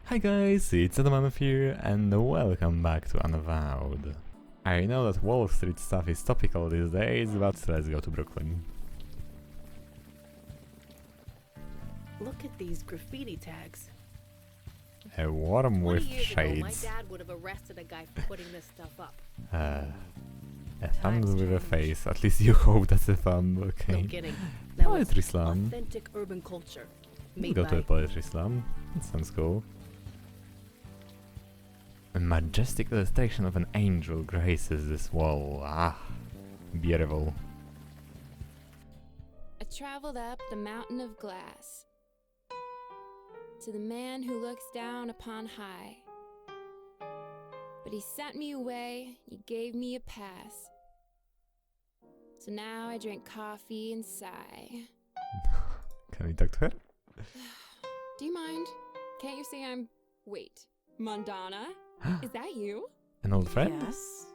Hi guys, it's Unavowed here, and welcome back to Unavowed. I know that Wall Street stuff is topical these days, but let's go to Brooklyn. Look at these graffiti tags. A worm 20 with years ago, my shades. dad would have arrested a guy for putting this stuff up. A thumb with a face. At least you hope that's a thumb, okay. No kidding. That was Poetry slam. authentic urban culture. We Made go to a by poetry slam. That sounds cool. A majestic illustration of an angel graces this wall. Ah, beautiful. I traveled up the mountain of glass to the man who looks down upon high. But he sent me away, he gave me a pass. So now I drink coffee and sigh. Can we talk to her? Do you mind? Can't you see I'm... Wait, Mondana? Is that you? An old friend? Yes.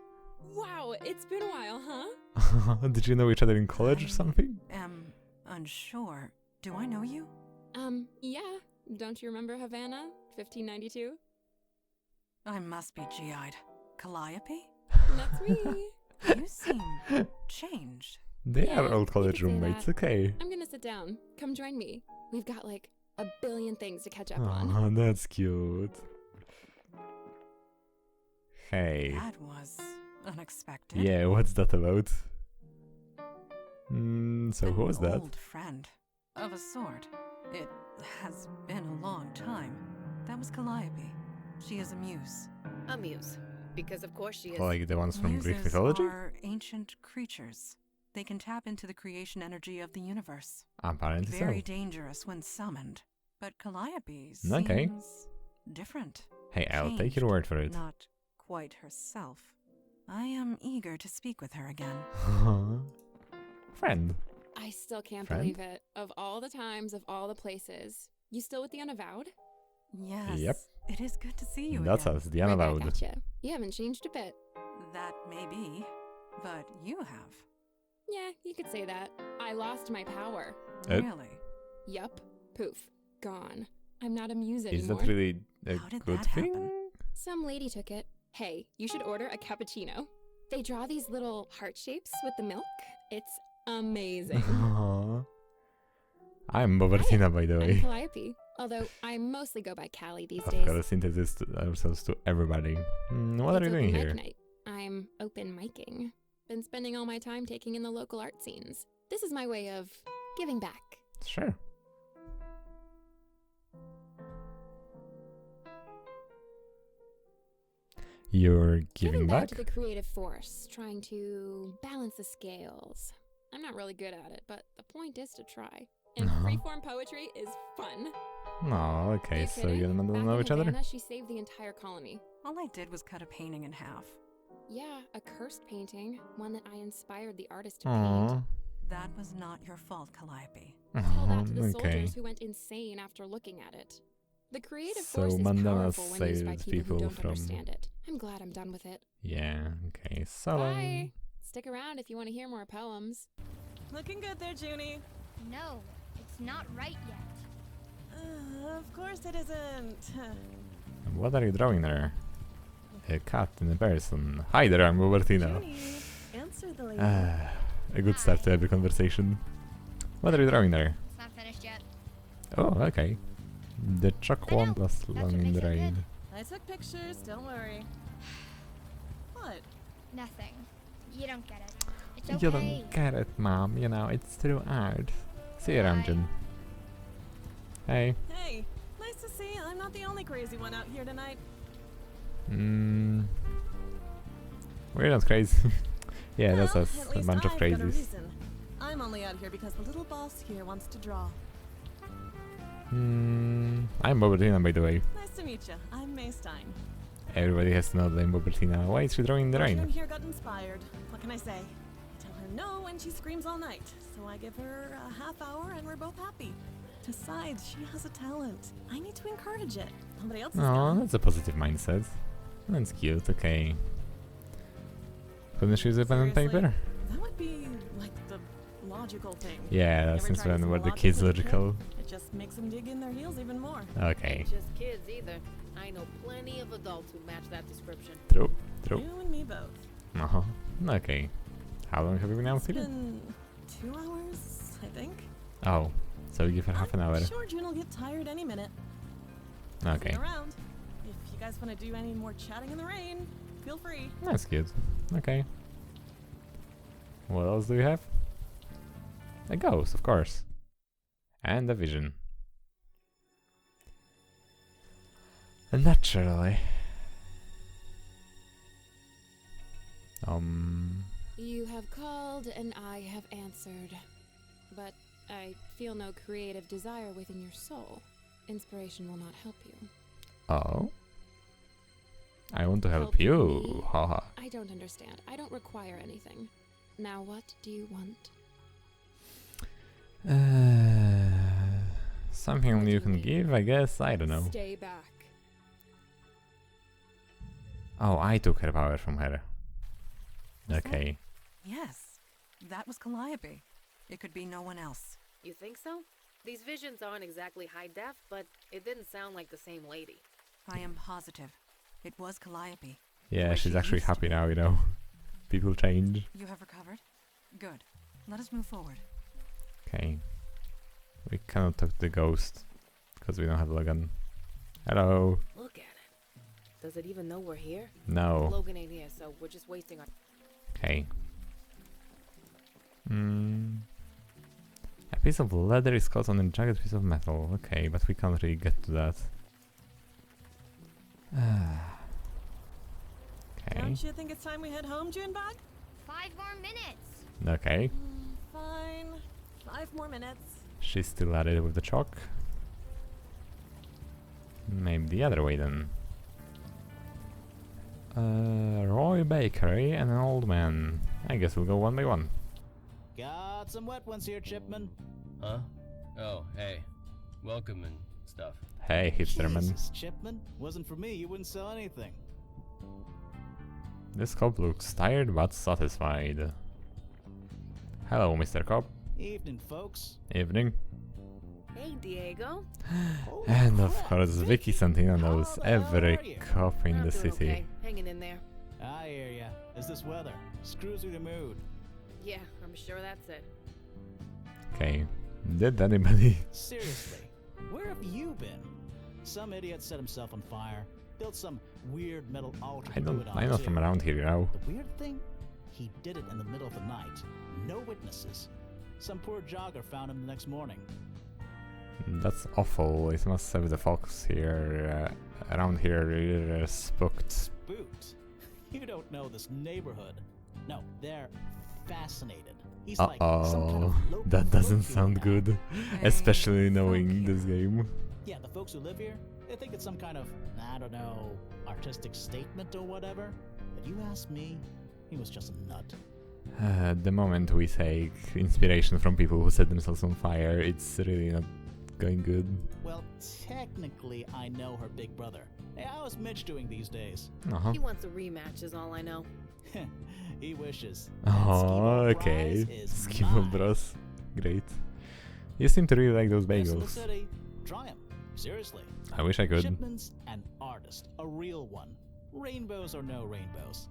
Wow, it's been a while, huh? Did you know each other in college or something? Am unsure. Do I know you? Yeah. Don't you remember Havana, 1592? I must be GI'd. Calliope? That's me. You seem changed. They Yeah, are old you college could say roommates, that. okay. I'm gonna sit down. Come join me. We've got like a billion things to catch up on. Oh, that's cute. Hey. That was unexpected. Yeah, what's that about? So An who was that? old friend. Of a sort. It has been a long time. That was Calliope. She is a muse. a muse. Because of course she is. Like the ones from Greek Muses mythology? are ancient creatures. They can tap into the creation energy of the universe. Apparently Very so. dangerous when summoned. But Calliope Okay. seems different. Hey, I'll take your Changed, word for it. Not quite herself. I am eager to speak with her again. Friend. I still can't Friend? believe it. Of all the times, of all the places. You still with the Unavowed? Yes. Yep. It is good to see you That's again. us, the Right back Unavowed. at ya. You haven't changed a bit. That may be, but you have. Yeah, you could say that. I lost my power. Really? Yup. Poof. Gone. I'm not a muse Is anymore. that really a How did good that thing? happen? Some lady took it. Hey, you should order a cappuccino. They draw these little heart shapes with the milk. It's amazing. I'm Bobertina, by the I'm way. Calliope. Although I mostly go by Callie these Of days. course, introduced ourselves to everybody. What are It's you doing open here? mic night. I'm open micing. Been spending all my time taking in the local art scenes. This is my way of giving back. Sure. You're giving back? to the creative force, trying to balance the scales. I'm not really good at it, but the point is to try. And Uh-huh. freeform poetry is fun. No, okay, You so kidding? you don't Back know in each other? Havana, she saved the entire colony. All I did was cut a painting in half. Yeah, a cursed painting, one that I inspired the artist to paint. Aww. That was not your fault, Calliope. Tell that to the Okay. soldiers who went insane after looking at it. The creative So force is Mandana powerful when used by saves people people who don't from- understand it. I'm glad I'm done with it. Yeah, okay, so long. Bye! Stick around if you want to hear more poems. Looking good there, Junie. No, it's not right yet. Of course it isn't. What are you drawing there? A cat and a person. Hi there, I'm Robertina. Junie, answer the lady. A good start to every conversation. What are you drawing there? It's not finished yet. Oh, okay. The chalk I know, won't last that's long what in makes the it rain. good. I took pictures, don't worry. What? Nothing. You don't get it. It's You okay. don't get it, Mom. You know, it's through art. See you around, Bye. Jen. Hey. Hey, nice to see I'm not the only crazy one out here tonight. We're not crazy. Yeah, that's Well, us. at A least bunch of I've got a crazies. reason. I'm only out here because the little boss here wants to draw. I'm Bobertina, by the way. Nice to meet you. I'm May Stein. Everybody has to know that I'm Bobertina. Why is she drawing in the Everyone rain? here got inspired. What can I say? I tell her no and she screams all night. So I give her a half hour and we're both happy. Besides, she has a talent. I need to encourage it. Nobody else has Oh, got it. that's a positive mindset. That's cute, okay. Finish with a pen and Seriously? paper? That would be like the logical thing. Yeah, Ever since tried when using were the logic kids as a kid? logical? It just makes them dig in their heels even more. Okay. Ain't just kids either. I know plenty of adults who match that description. True. True. You and me both. Uh-huh. Okay. How long have you been out It's here? been 2 hours, I think. Oh. So we give her half an hour. I'm sure June will get tired any minute. Okay. See you around. If you guys want to do any more chatting in the rain, feel free. That's cute. Okay. What else do we have? A ghost, of course. And a vision. Naturally. You have called and I have answered. But I feel no creative desire within your soul. Inspiration will not help you. Oh. I want to help Help me? you. Haha. I don't understand. I don't require anything. Now what do you want? Something you can give, I guess. I don't know. Stay back. Oh, I took her power from her. Was that- Okay. Yes, that was Calliope. It could be no one else. You think so? These visions aren't exactly high def, but it didn't sound like the same lady. I am positive. It was Calliope. Yeah, Where she's she actually used to happy be. now, you know. People change. You have recovered? Good. Let us move forward. Okay. We cannot talk to the ghost because we don't have Logan. Hello. Look at it. Does it even know we're here? No. Logan ain't here, so we're just wasting our... Okay. A piece of leather is caught on a jagged piece of metal. Okay, but we can't really get to that. Okay. Don't you think it's time we head home, Junebug? 5 more minutes. Okay. Fine. 5 more minutes. She's still at it with the chalk. Maybe the other way then. Roy Bakery and an old man. I guess we'll go one by one. Got some wet ones here, Chipman. Huh? Oh, hey. Welcome and stuff. Hey, hipsterman. Jesus, Chipman. Wasn't for me, you wouldn't sell anything. This cop looks tired but satisfied. Hello, Mr. Cop. Evening, folks. Evening. Hey, Diego. Holy And of crap, course, Vicky Santino knows How the hell every are you? cop in I'm the doing city. okay. Hanging in there. I hear ya. Is this weather? Screws with the mood. Yeah, I'm sure that's it. Okay. Did anybody? Seriously, where have you been? Some idiot set himself on fire, built some weird metal altar to do it on I'm not too. from around here, you know. The weird thing? He did it in the middle of the night. No witnesses. Some poor jogger found him the next morning. That's awful. It must have the folks here, around here, spooked. Spooked? You don't know this neighborhood. No, they're fascinated. He's like some kind Uh-oh. of local That doesn't folklore sound guy. good. Hey, Especially fuck knowing you. this game. Yeah, the folks who live here, they think it's some kind of, I don't know, artistic statement or whatever. But you ask me, he was just a nut. The moment we take inspiration from people who set themselves on fire, it's really not going good. Well, technically, I know her big brother. Hey, how's Mitch doing these days? Uh-huh. He wants a rematch is all I know. He wishes. Oh, Eskimo okay. fries is Eskimo mine. Bros. Great. You seem to really like those Best in the bagels. city. Try 'em. Seriously. I wish I could. Shipman's an artist, a real one. Rainbows or no rainbows.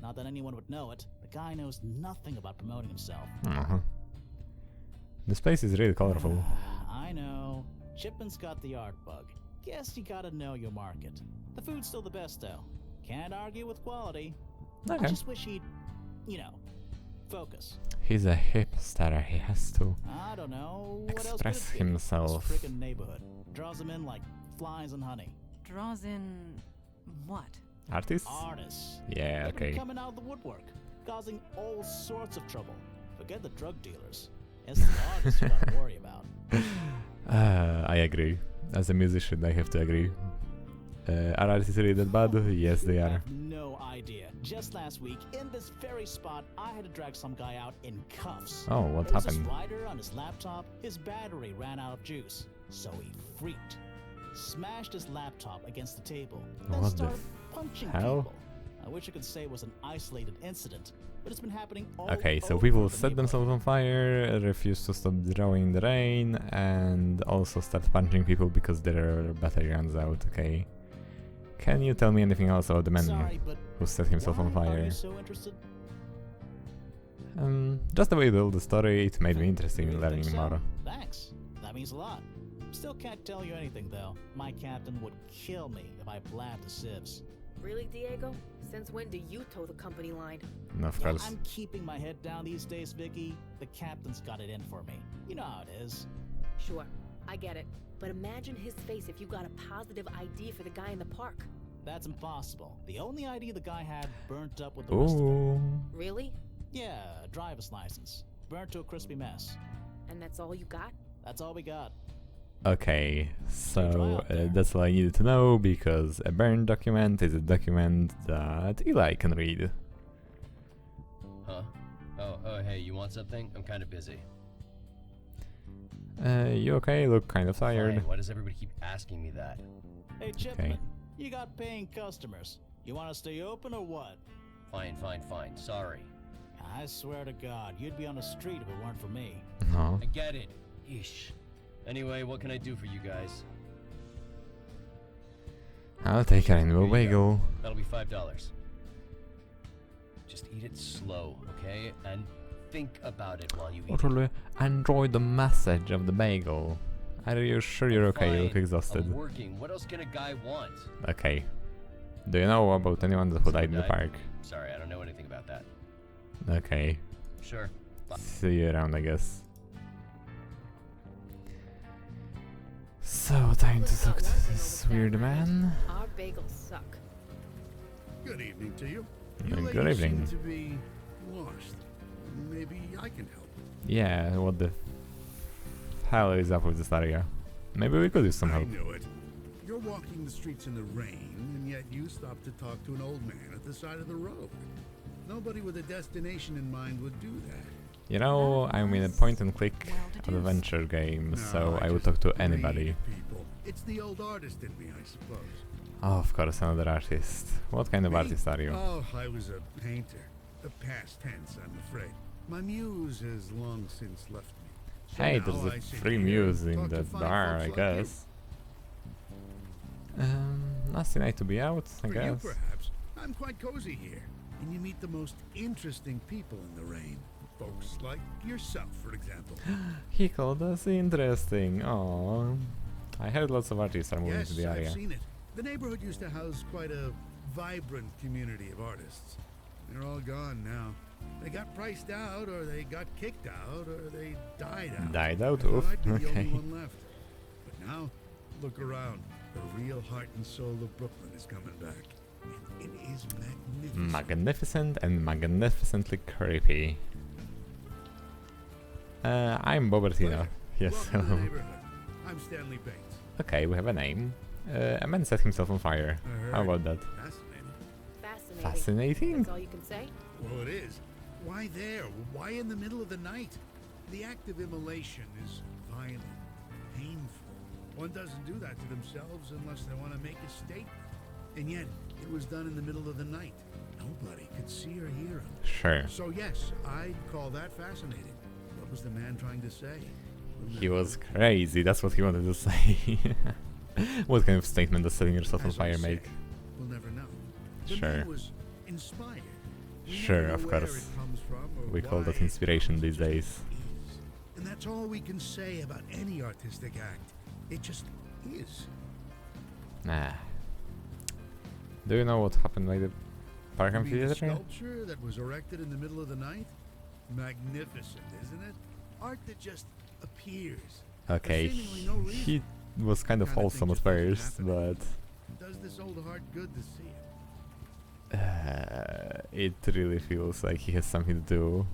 Not that anyone would know it. The guy knows nothing about promoting himself. Uh-huh. This place is really colorful. I know. Chipman's got the art bug. Guess you gotta know your market. The food's still the best though. Can't argue with quality. I Okay. just wish he'd, focus. He's a hipster. He has to. I don't know. What else could Express it be? himself. This frickin' neighborhood draws him in like flies and honey. Draws in what? Artists? Artists. Yeah, Look at 'em okay. coming out of the woodwork, causing all sorts of trouble. Forget the drug dealers. It's the artists you gotta worry about. I agree. As a musician, I have to agree. Are artists really that bad? Yes, they You are. have no idea. Just last week, in this very spot, I had to drag some guy out in cuffs. Oh, what There was happened? this writer on his laptop. His battery ran out of juice, so he freaked. Smashed his laptop against the table. Then What the started punching hell? people. I wish I could say it was an isolated incident, but it's been happening all Okay, so over people the set themselves on fire, refuse to stop drawing in the rain, and also start punching people because their battery runs out. Okay. Can you tell me anything else about the man Sorry, but who set himself on why are fire? you so interested? Just the way you told the story, it made me interested in Really learning think so? more. Thanks. That means a lot. Still can't tell you anything though. My captain would kill me if I blabbed the sieves. Really, Diego? Since when do you toe the company line? No, of Yeah, course. I'm keeping my head down these days, Vicky. The captain's got it in for me. You know how it is. Sure, I get it. But imagine his face if you got a positive ID for the guy in the park. That's impossible. The only ID the guy had burnt up with the rest of it. Ooh. Really? Yeah, a driver's license. Burnt to a crispy mess. And that's all you got? That's all we got. Okay, so out there. that's all I needed to know, because a burned document is a document that Eli can read. Huh? Oh, hey, you want something? I'm kind of busy. You okay? Look kind of tired. Fine, why does everybody keep asking me that? Hey, Chipman, you got paying customers. You want to stay open or what? Fine. Sorry. I swear to God, you'd be on the street if it weren't for me. No. I get it. Yeesh. Anyway, what can I do for you guys? I'll take a rainbow Here you go. bagel. That'll be $5. Just eat it slow, okay? And think about it while you eat it. Really enjoy the message of the bagel. Are you sure you're okay? You look Fine, exhausted. I'm working. What else can a guy want? Okay. Do you know about anyone who died in the Died? park? Sorry, I don't know anything about that. Okay. Sure. Bye. See you around, I guess. So, time to talk to this weird man. Our bagels suck. Good evening to you. Good ladies evening. seem to be lost. Maybe I can help. Yeah, what the hell is up with this area? Maybe we could use some I help. knew it. You're walking the streets in the rain, and yet you stopped to talk to an old man at the side of the road. Nobody with a destination in mind would do that. You know, I'm in a point-and-click adventure game, so I would talk to anybody. Read people. It's the old artist in me, I suppose. Oh, of course, another artist. What kind of Me? artist are you? Oh, I was a painter. The past tense, I'm afraid. My muse has long since left me. So Hey, now there's I a sit free here muse and in talk to the fine bar, I folks like you. guess. Nasty night to be out, I For you, guess. perhaps. I'm quite cozy here, and you meet the most interesting people in the rain. Folks like yourself, for example. He called us interesting. Oh, I heard lots of artists are moving Yes, to the area. I've seen it. The neighborhood used to house quite a vibrant community of artists. They're all gone now. They got priced out, or they got kicked out, or they died out. Died out? I thought Oof, I'd be the okay. only one left. But now, look around. The real heart and soul of Brooklyn is coming back. And it is magnificent. Magnificent and magnificently creepy. I'm Bobertino. Yes, Welcome to the hello. neighborhood. I'm Stanley Bates. Okay, we have a name. A man set himself on fire. I How heard. about that? Fascinating. Fascinating. Fascinating? That's all you can say? Well, it is. Why there? Why in the middle of the night? The act of immolation is violent, painful. One doesn't do that to themselves unless they want to make a statement. And yet, it was done in the middle of the night. Nobody could see or hear him. Sure. So yes, I'd call that fascinating. What was the man trying to say? We'll He never was know. crazy, that's what he wanted to say. What kind of statement does setting yourself on As I fire say, make? We'll never know. The Sure. man was inspired. We Sure, never know of where course. it comes from or We call that why it inspiration comes, these it just days. is. And that's all we can say about any artistic act. It just is. Nah. Do you know what happened by the park You mean the amphitheater? sculpture that was erected in the middle of the night? Magnificent, isn't it? Art that just appears. Okay, seemingly no reason. he was kind of Kinda wholesome at thing just doesn't first, happen. but Does this old heart good to see it? it really feels like he has something to do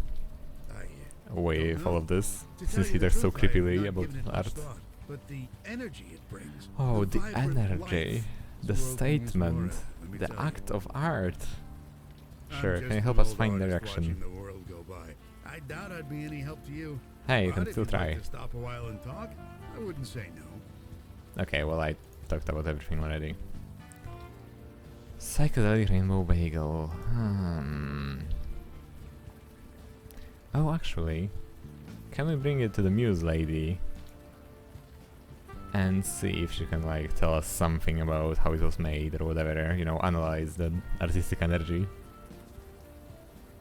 I with all know. of this, To tell since you he the talks so truth, I have creepily not about given it much art. thought, but the energy it brings. Oh, the vibrant energy, life. the This world can use more statement, of it, let me the tell you. act of art. I'm Sure, just can you an help us old find artist direction? watching the world go by. I doubt I'd be any help to you. Hey, you But can if still you'd like try. to stop a while and talk, I wouldn't say no. Okay, well I talked about everything already. Psychedelic rainbow bagel. Oh, actually, can we bring it to the muse lady and see if she can like tell us something about how it was made or whatever, you know, analyze the artistic energy,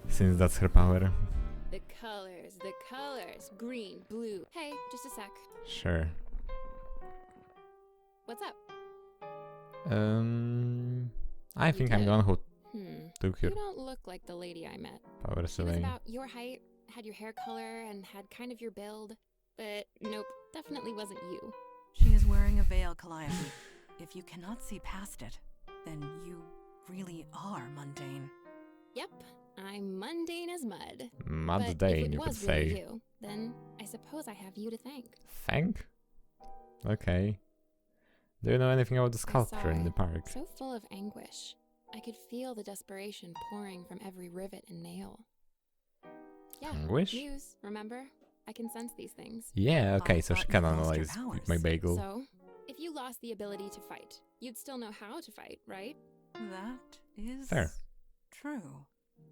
since that's her power. The colors. Green, blue. Hey, just a sec. Sure. What's up? I think I'm the one who took You your don't look like the lady I met. power She was away. about your height, had your hair color, and had kind of your build. But nope, definitely wasn't you. She is wearing a veil, Calliope. If you cannot see past it, then you really are mundane. Yep, I'm mundane as mud. But if Mundane, it you could was really say. you, then I suppose I have you to thank. Thank? Okay. Do you know anything about the I saw sculpture in the it, park? so full of anguish. I could feel the desperation pouring from every rivet and nail. Yeah, Anguish? Muse, remember? I can sense these things. Yeah, okay, I so she thought can you lost your analyze powers. my bagel. So, if you lost the ability to fight, you'd still know how to fight, right? That is Fair. true.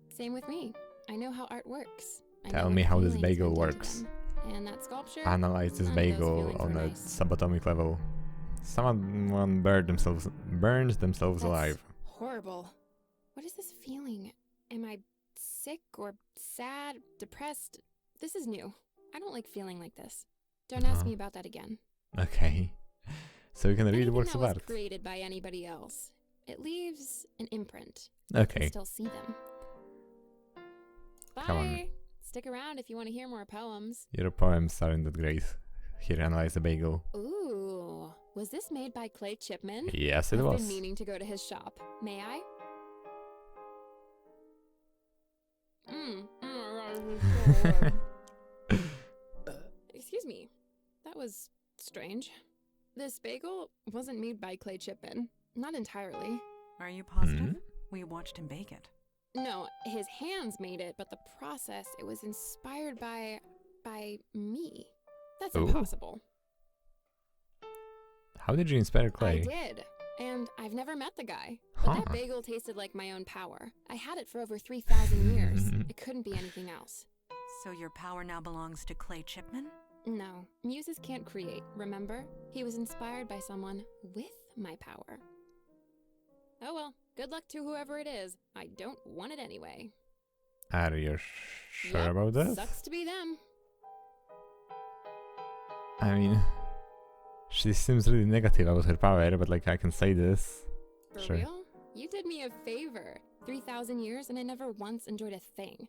Same with me. I know how art works. I Tell know me what how this feelings bagel went into works. them. And that sculpture? Analyze this none of those bagel feelings on were a nice. subatomic level. Someone burned themselves That's alive. horrible. What is this feeling? Am I sick or sad, depressed? This is new. I don't like feeling like this. Don't ask me about that again. Okay. So you can read Anything works that of was art. created by anybody else, it leaves an imprint. You Okay. can still see them. Bye. Come on. Stick around if you want to hear more poems. Your poems aren't that great. Here, analyze the bagel. Ooh, was this made by Clay Chipman? Yes, it I've was. been meaning to go to his shop. May I? Excuse me. That was strange. This bagel wasn't made by Clay Chipman. Not entirely. Are you positive? Hmm? We watched him bake it. No, his hands made it, but the process, it was inspired by me. That's Ooh. impossible. How did you inspire I Clay? did. And I've never met the guy. But Huh. that bagel tasted like my own power. I had it for over 3,000 years. It couldn't be anything else. So your power now belongs to Clay Chipman? No, muses can't create, remember? He was inspired by someone with my power. Oh well, good luck to whoever it is. I don't want it anyway. Are you sure Yep, about that? Sucks to be them. I mean, she seems really negative about her power, but like I can say this. For Sure. real? You did me a favor. 3,000 years and I never once enjoyed a thing.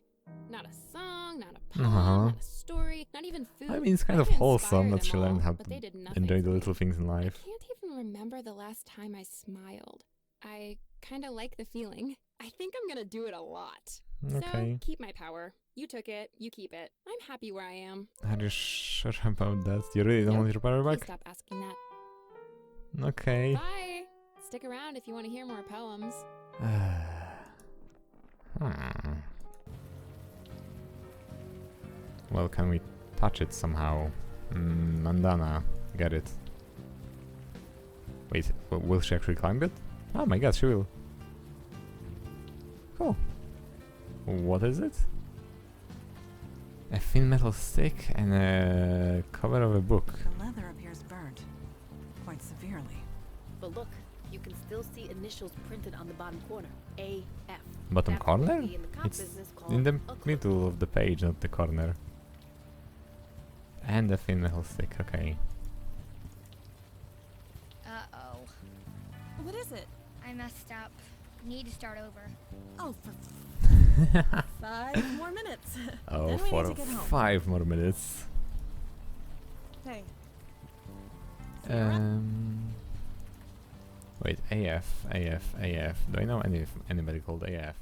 Not a song, not a poem, not a story, not even food. I mean, it's kind I of tried to wholesome inspire that she them learned all, how but to they did nothing enjoy for the me. little things in I life. can't even remember the last time I smiled. I kind of like the feeling. I think I'm gonna do it a lot. Okay. So, keep my power. You took it, you keep it. I'm happy where I am. Are you sure about that? You really don't want your power Please back? stop asking that. Okay. Bye! Stick around if you want to hear more poems. Well, can we touch it somehow? Mandana, get it. Wait, will she actually climb it? Oh my god, she will. Cool. What is it? A thin metal stick and a cover of a book. The leather appears burnt. Quite severely. But look, you can still see initials printed on the bottom corner. AF. Bottom That's what corner? we in the cop It's business call in the a clip. middle of the page, not the corner. And a thin metal stick, okay. Uh-oh. What is it? I messed up. Need to start over. Oh, for 5 more minutes. Oh, Then we for need to get home. 5 more minutes. Hey. Sarah? Wait, AF. Do I know anybody called AF?